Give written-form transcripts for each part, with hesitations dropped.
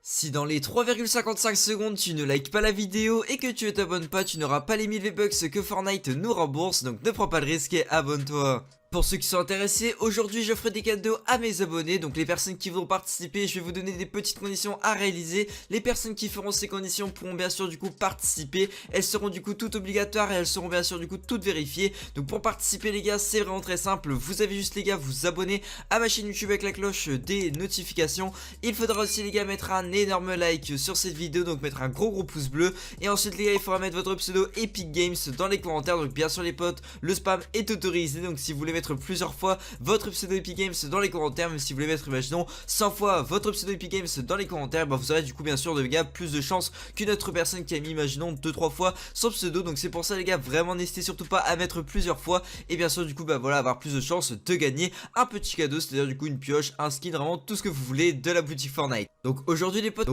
Si dans les 3,55 secondes tu ne likes pas la vidéo et que tu ne t'abonnes pas, tu n'auras pas les 1000 V-Bucks que Fortnite nous rembourse, donc ne prends pas de risque et abonne-toi. Pour ceux qui sont intéressés, aujourd'hui j'offre des cadeaux à mes abonnés, donc les personnes qui vont participer, je vais vous donner des petites conditions à réaliser. Les personnes qui feront ces conditions pourront bien sûr du coup participer, elles seront du coup toutes obligatoires et elles seront bien sûr du coup toutes vérifiées. Donc pour participer les gars, c'est vraiment très simple, vous avez juste les gars vous abonner à ma chaîne YouTube avec la cloche des notifications. Il faudra aussi les gars mettre un énorme like sur cette vidéo, donc mettre un gros pouce bleu. Et ensuite les gars, il faudra mettre votre pseudo Epic Games dans les commentaires, donc bien sûr les potes, le spam est autorisé, donc si vous voulez mettre plusieurs fois votre pseudo Epic Games dans les commentaires, même si vous voulez mettre imaginons 100 fois votre pseudo Epic Games dans les commentaires, bah vous aurez du coup bien sûr les gars plus de chances qu'une autre personne qui a mis imaginons 2-3 fois son pseudo. Donc c'est pour ça les gars, vraiment n'hésitez surtout pas à mettre plusieurs fois et bien sûr du coup bah voilà, avoir plus de chances de gagner un petit cadeau, c'est-à-dire du coup une pioche, un skin, vraiment tout ce que vous voulez de la boutique Fortnite. Donc aujourd'hui les potes,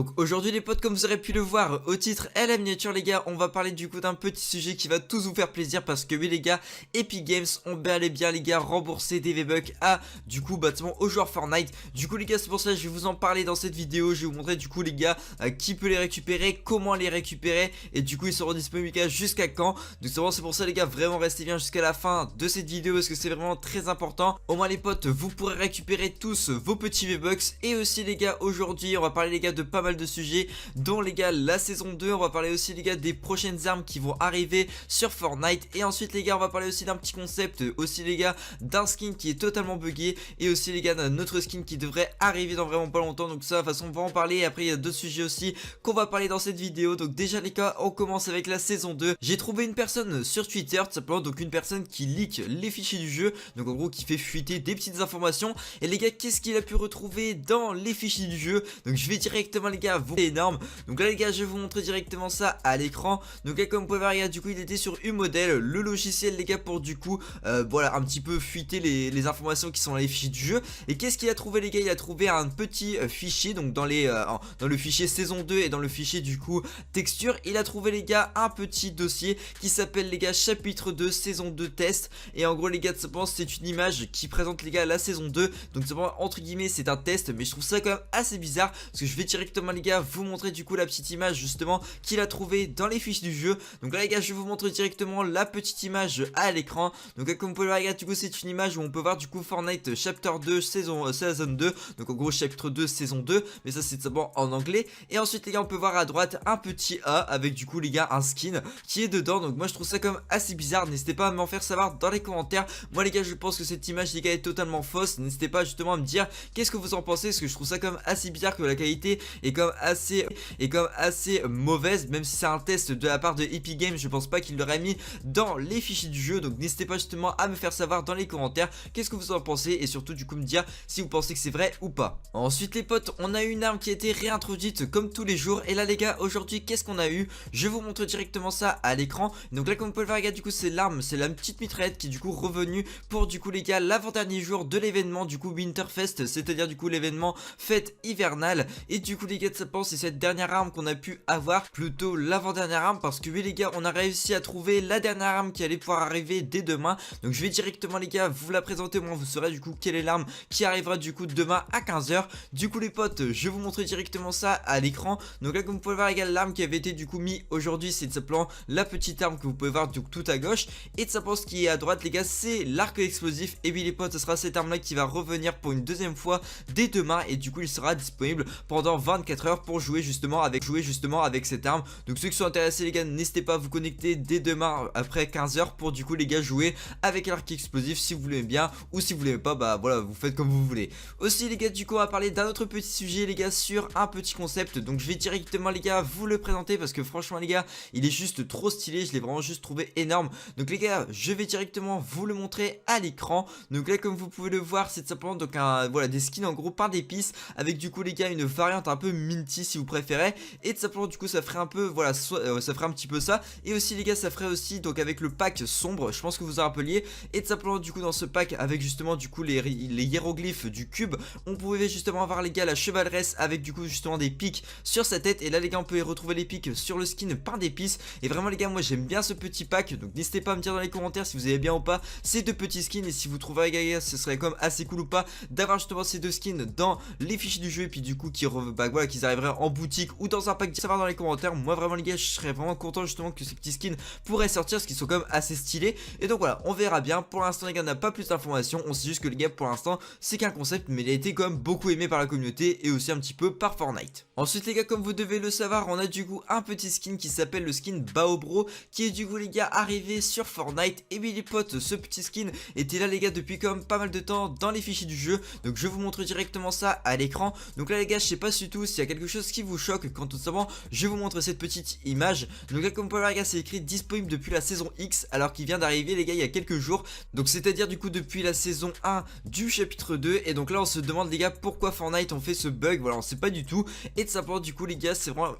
comme vous aurez pu le voir au titre et à la miniature les gars, on va parler du coup d'un petit sujet qui va tous vous faire plaisir, parce que oui les gars, Epic Games ont bel et bien les gars rembourser des V-Bucks à du coup bâtiment aux joueurs Fortnite. Du coup les gars, c'est pour ça que je vais vous en parler dans cette vidéo. Je vais vous montrer du coup les gars qui peut les récupérer, comment les récupérer, et du coup ils seront disponibles les gars jusqu'à quand. Donc c'est pour ça les gars, vraiment restez bien jusqu'à la fin de cette vidéo parce que c'est vraiment très important. Au moins les potes, vous pourrez récupérer tous vos petits V-Bucks. Et aussi les gars, aujourd'hui on va parler les gars de pas mal de sujets, dont les gars la saison 2. On va parler aussi les gars des prochaines armes qui vont arriver sur Fortnite. Et ensuite les gars, on va parler aussi d'un petit concept, aussi les gars d'un skin qui est totalement buggé, et aussi les gars d'un autre skin qui devrait arriver dans vraiment pas longtemps. Donc ça de toute façon on va en parler, et après il y a d'autres sujets aussi qu'on va parler dans cette vidéo. Donc déjà les gars, on commence avec la saison 2. J'ai trouvé une personne sur Twitter tout simplement, donc une personne qui leak les fichiers du jeu, donc en gros qui fait fuiter des petites informations. Et les gars, qu'est-ce qu'il a pu retrouver dans les fichiers du jeu? Donc je vais directement les gars, c'est énorme. Donc là les gars, je vais vous montrer directement ça à l'écran. Donc là comme vous pouvez voir les gars, du coup il était sur U-Model, le logiciel les gars pour du coup voilà un petit peu fuiter les informations qui sont dans les fichiers du jeu. Et qu'est-ce qu'il a trouvé les gars? Il a trouvé un petit fichier, donc dans le fichier saison 2 et dans le fichier du coup texture, il a trouvé les gars un petit dossier qui s'appelle les gars chapitre 2 saison 2 test. Et en gros les gars, c'est une image qui présente les gars la saison 2. Donc entre guillemets c'est un test, mais je trouve ça quand même assez bizarre, parce que je vais directement les gars vous montrer du coup la petite image justement qu'il a trouvé dans les fiches du jeu. Donc là les gars, je vais vous montrer directement la petite image à l'écran. Donc là, comme vous pouvez le voir les gars, du coup c'est une image où on peut voir du coup Fortnite Chapter 2 saison 2. Donc en gros chapitre 2 saison 2, mais ça c'est tout simplement en anglais. Et ensuite les gars, on peut voir à droite un petit A avec du coup les gars un skin qui est dedans. Donc moi je trouve ça quand même assez bizarre. N'hésitez pas à m'en faire savoir dans les commentaires. Moi les gars, je pense que cette image les gars est totalement fausse. N'hésitez pas justement à me dire qu'est-ce que vous en pensez, parce que je trouve ça quand même assez bizarre, que la qualité est quand même assez mauvaise. Même si c'est un test de la part de Epic Games, je pense pas qu'il l'aurait mis dans les fichiers du jeu. Donc n'hésitez pas justement à me faire savoir dans les commentaires qu'est-ce que vous en pensez, et surtout du coup me dire si vous pensez que c'est vrai ou pas. Ensuite les potes, on a une arme qui a été réintroduite comme tous les jours. Et là les gars, aujourd'hui qu'est-ce qu'on a eu? Je vais vous montrer directement ça à l'écran. Donc là comme vous pouvez le voir les gars, du coup c'est l'arme, c'est la petite mitraillette qui est du coup revenue pour du coup les gars l'avant-dernier jour de l'événement du coup Winterfest, c'est-à-dire du coup l'événement fête hivernale. Et du coup les gars, ça pense c'est cette dernière arme qu'on a pu avoir, plutôt l'avant-dernière arme, parce que oui les gars, on a réussi à trouver la dernière arme qui allait pouvoir arriver dès demain. Donc je vais directement les gars vous la présenter, moi vous saurez du coup quelle est l'arme qui arrivera du coup demain à 15 h. Du coup les potes, je vais vous montrer directement ça à l'écran. Donc là comme vous pouvez voir les gars, l'arme qui avait été du coup mis aujourd'hui, c'est de simplement la petite arme que vous pouvez voir du coup tout à gauche. Et de simplement ce qui est à droite les gars, c'est l'arc explosif. Et oui les potes, ce sera cette arme là qui va revenir pour une deuxième fois dès demain, et du coup il sera disponible pendant 24 heures pour jouer justement avec cette arme. Donc ceux qui sont intéressés les gars, n'hésitez pas à vous connecter dès demain après 15 h pour du coup les gars jouer avec l'arc explosif si vous voulez bien, ou si vous voulez pas, bah voilà, vous faites comme vous voulez. Aussi les gars, du coup on va parler d'un autre petit sujet les gars, sur un petit concept. Donc je vais directement les gars vous le présenter, parce que franchement les gars, il est juste trop stylé, je l'ai vraiment juste trouvé énorme. Donc les gars, je vais directement vous le montrer à l'écran. Donc là comme vous pouvez le voir, c'est simplement donc voilà des skins en gros pain d'épices, avec du coup les gars une variante un peu minty si vous préférez. Et tout simplement du coup ça ferait un peu voilà, ça ferait un petit peu ça. Et aussi les gars, ça ferait aussi donc avec le pack sombre, je pense que vous en rappeliez. Et tout simplement simplement du coup dans ce pack avec justement du coup les hiéroglyphes du cube, on pouvait justement avoir les gars la chevaleresse avec du coup justement des pics sur sa tête. Et là les gars on peut y retrouver les pics sur le skin pain d'épices. Et vraiment les gars moi j'aime bien ce petit pack, donc n'hésitez pas à me dire dans les commentaires si vous avez bien ou pas ces deux petits skins, et si vous trouvez les gars ce serait comme assez cool ou pas d'avoir justement ces deux skins dans les fichiers du jeu, et puis du coup voilà, qu'ils arriveraient en boutique ou dans un pack. Savoir dans les commentaires. Moi vraiment les gars je serais vraiment content justement que ces petits skins pourraient sortir, parce qu'ils sont quand même assez stylés. Et donc voilà, on verra bien. Pour l'instant les gars on n'a pas plus d'informations, on sait juste que les gars pour l'instant c'est qu'un concept, mais il a été quand même beaucoup aimé par la communauté et aussi un petit peu par Fortnite. Ensuite les gars, comme vous devez le savoir, on a du coup un petit skin qui s'appelle le skin Baobro, qui est du coup les gars arrivé sur Fortnite. Et oui les potes, ce petit skin était là les gars depuis quand même pas mal de temps dans les fichiers du jeu, donc je vous montre directement ça à l'écran. Donc là les gars je sais pas du tout s'il y a quelque chose qui vous choque quand tout simplement je vais vous montrer cette petite image. Donc là comme vous pouvez voir les gars c'est écrit disponible depuis la saison X, alors qu'il vient d'arriver les gars il y a quelques jours, donc c'est à dire du coup depuis la saison 1 du chapitre 2. Et donc là on se demande les gars pourquoi Fortnite ont fait ce bug, voilà on sait pas du tout. Et de simplement du coup les gars c'est vraiment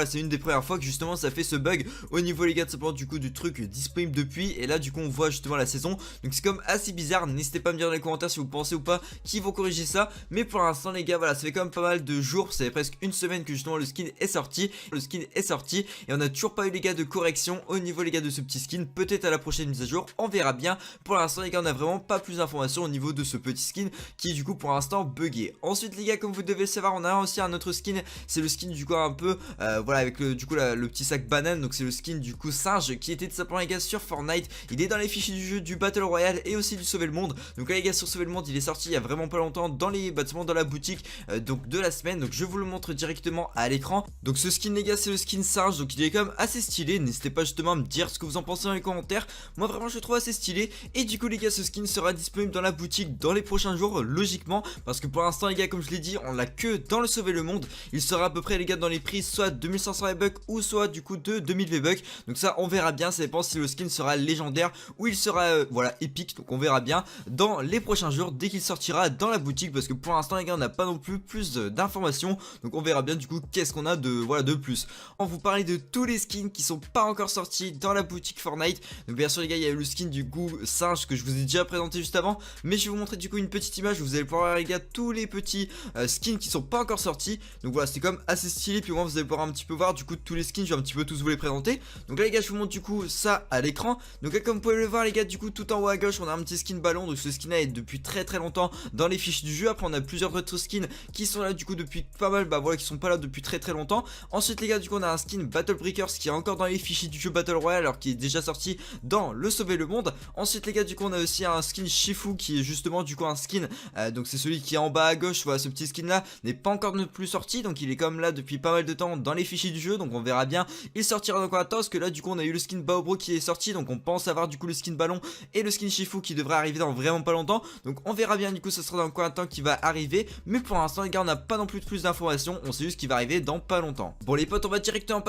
c'est une des premières fois que justement ça fait ce bug au niveau les gars de simplement du coup du truc disponible depuis. Et là du coup on voit justement la saison, donc c'est comme assez bizarre. N'hésitez pas à me dire dans les commentaires si vous pensez ou pas qu'ils vont corriger ça, mais pour l'instant les gars voilà ça fait quand même pas mal de jours, ça fait presque une semaine que justement le skin est sorti, et on a toujours pas eu les gars de correction au niveau les gars de ce petit skin. Peut-être à la prochaine mise à jour, on verra bien. Pour l'instant les gars on a vraiment pas plus d'informations au niveau de ce petit skin qui est du coup pour l'instant buggé. Ensuite les gars comme vous devez le savoir, on a aussi un autre skin, c'est le skin du coup un peu voilà avec le petit sac banane, donc c'est le skin du coup singe qui était tout simplement les gars sur Fortnite. Il est dans les fichiers du jeu du Battle Royale et aussi du Sauver le Monde. Donc là les gars sur Sauver le Monde il est sorti il y a vraiment pas longtemps dans les bâtiments dans la boutique donc de la semaine, donc je vous le montre directement à l'écran. Donc ce skin les gars c'est le skin singe, donc il est quand même assez stylé. N'hésitez pas justement à me dire ce que vous en pensez dans les commentaires. Moi vraiment je le trouve assez stylé. Et du coup les gars ce skin sera disponible dans la boutique dans les prochains jours logiquement, parce que pour l'instant les gars comme je l'ai dit on l'a que dans le Sauver le Monde. Il sera à peu près les gars dans les prix soit 2500 V-Bucks ou soit du coup de 2000 V-Bucks. Donc ça on verra bien, ça dépend si le skin sera légendaire ou il sera voilà épique. Donc on verra bien dans les prochains jours dès qu'il sortira dans la boutique, parce que pour l'instant les gars on n'a pas non plus d'informations. Donc on verra bien du coup qu'est-ce qu'on a de plus. On vous parlait de tous les skins qui sont pas encore sortis dans la boutique Fortnite. Donc bien sûr les gars il y a eu le skin du coup singe que je vous ai déjà présenté juste avant, mais je vais vous montrer du coup une petite image où vous allez pouvoir voir les gars tous les petits skins qui sont pas encore sortis. Donc voilà c'est quand même assez stylé, puis au moins vous allez pouvoir un petit peu voir du coup tous les skins, je vais un petit peu tous vous les présenter. Donc là les gars je vous montre du coup ça à l'écran. Donc là comme vous pouvez le voir les gars du coup tout en haut à gauche on a un petit skin ballon, donc ce skin là est depuis très longtemps dans les fiches du jeu. Après on a plusieurs autres skins qui sont là du coup depuis pas mal, voilà qui sont pas là depuis très longtemps. Ensuite les gars du coup on a un skin Battle Breakers qui est encore dans les fichiers du jeu Battle Royale, alors qui est déjà sorti dans le Sauver le Monde. Ensuite les gars du coup on a aussi un skin Shifu qui est justement du coup un skin donc c'est celui qui est en bas à gauche. Voilà ce petit skin là n'est pas encore non plus sorti, donc il est comme là depuis pas mal de temps dans les fichiers du jeu, donc on verra bien il sortira dans quoi temps, parce que là du coup on a eu le skin Baobro qui est sorti, donc on pense avoir du coup le skin ballon et le skin Shifu qui devrait arriver dans vraiment pas longtemps. Donc on verra bien du coup ce sera dans quoi temps qui va arriver, mais pour l'instant les gars on n'a pas non plus d'informations, on sait juste qu'il va arriver dans pas longtemps. Bon les potes on va directement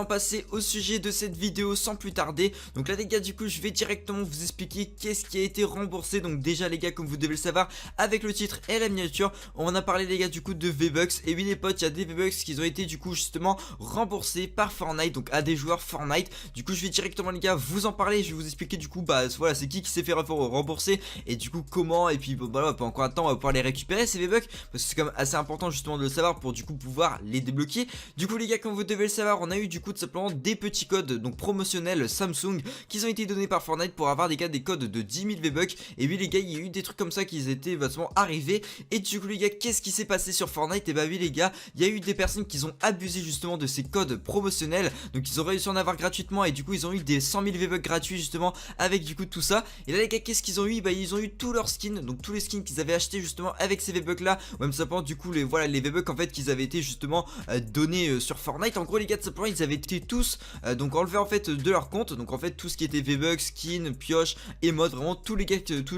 passer au sujet de cette vidéo sans plus tarder. Donc là les gars du coup je vais directement vous expliquer qu'est-ce qui a été remboursé. Donc déjà les gars comme vous devez le savoir avec le titre et la miniature on en a parlé les gars du coup de V-Bucks. Et oui les potes il y a des V-Bucks qui ont été du coup justement remboursés par Fortnite, donc à des joueurs Fortnite. Du coup je vais directement les gars vous en parler, je vais vous expliquer du coup voilà c'est qui s'est fait rembourser et du coup comment, et puis voilà pendant combien de temps on va pouvoir les récupérer ces V-Bucks, parce que c'est quand même assez important justement de le savoir pour du coup pouvoir les débloquer. Du coup les gars comme vous devez le savoir on a eu du coup tout simplement des petits codes donc promotionnels Samsung qui ont été donnés par Fortnite pour avoir des codes de 10 000 V-Bucks. Et oui les gars il y a eu des trucs comme ça qui étaient vachement arrivés. Et du coup les gars qu'est-ce qui s'est passé sur Fortnite? Et bah oui les gars il y a eu des personnes qui ont abusé justement de ces codes promotionnels, donc ils ont réussi à en avoir gratuitement, et du coup ils ont eu des 100 000 V-Bucks gratuits justement avec du coup tout ça. Et là les gars qu'est-ce qu'ils ont eu? Bah ils ont eu tous leurs skins, donc tous les skins qu'ils avaient acheté justement avec ces V-Bucks là, ou même simplement du coup les V-Bucks en fait qu'ils avaient été justement donnés sur Fortnite. En gros les gars tout simplement ils avaient été tous donc enlevés en fait de leur compte, donc en fait tout ce qui était V-Bucks, skins, pioches, emotes, vraiment tous les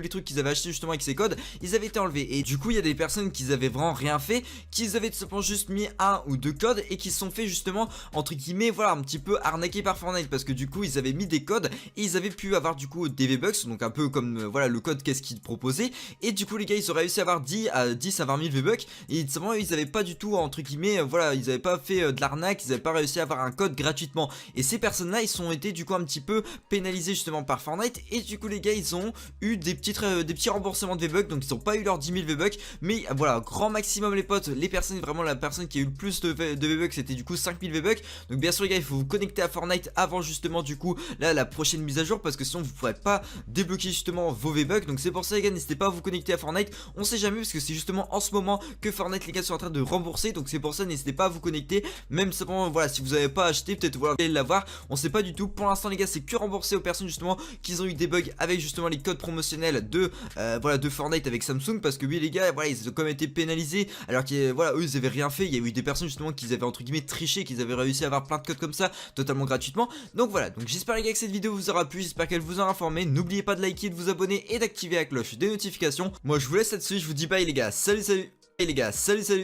trucs qu'ils avaient acheté justement avec ces codes ils avaient été enlevés. Et du coup il y a des personnes qui avaient vraiment rien fait, qui avaient tout simplement juste mis un ou deux codes et qui se sont fait justement entre guillemets voilà un petit peu arnaquer par Fortnite, parce que du coup ils avaient mis des codes et ils avaient pu avoir du coup des V-Bucks, donc un peu comme voilà le code qu'est-ce qu'ils proposaient. Et du coup les gars ils ont réussi à avoir 10 à 20 000 V-Bucks, et simplement ils avaient pas du tout entre guillemets voilà ils avaient pas fait de l'arnaque, ils avaient pas réussi à avoir un code gratuitement. Et ces personnes là ils sont été du coup un petit peu pénalisés justement par Fortnite, et du coup les gars ils ils ont eu des petits remboursements de V-Bucks, donc ils ont pas eu leurs 10 000 V-Bucks, mais voilà, grand maximum les potes, les personnes, vraiment la personne qui a eu le plus de V-Bucks c'était du coup 5000 V-Bucks. Donc bien sûr les gars, il faut vous connecter à Fortnite avant justement du coup là la prochaine mise à jour, parce que sinon vous pourrez pas débloquer justement vos V-Bucks. Donc c'est pour ça les gars, n'hésitez pas à vous connecter à Fortnite, on sait jamais, parce que c'est justement en ce moment que Fortnite les gars sont en train de rembourser, donc c'est pour ça n'hésitez pas à vous connecter, même simplement voilà, si vous avez pas acheté, peut-être voilà, vous allez l'avoir, on sait pas du tout. Pour l'instant les gars, c'est que remboursé aux personnes justement qui ont eu des bugs avec justement les codes promotionnels de voilà, de Fortnite avec Samsung, parce que oui les gars, voilà, ils ont quand même été pénalisés, alors que voilà, eux ils avaient rien fait. Il y a eu des personnes justement qui avaient entre guillemets triché, qui avaient réussi à avoir plein de codes comme ça totalement gratuitement. Donc voilà, donc j'espère les gars que cette vidéo vous aura plu, j'espère qu'elle vous a informé. N'oubliez pas de liker, de vous abonner et d'activer la cloche des notifications. Moi je vous laisse là-dessus, je vous dis bye les gars, salut salut. Et les gars, salut salut.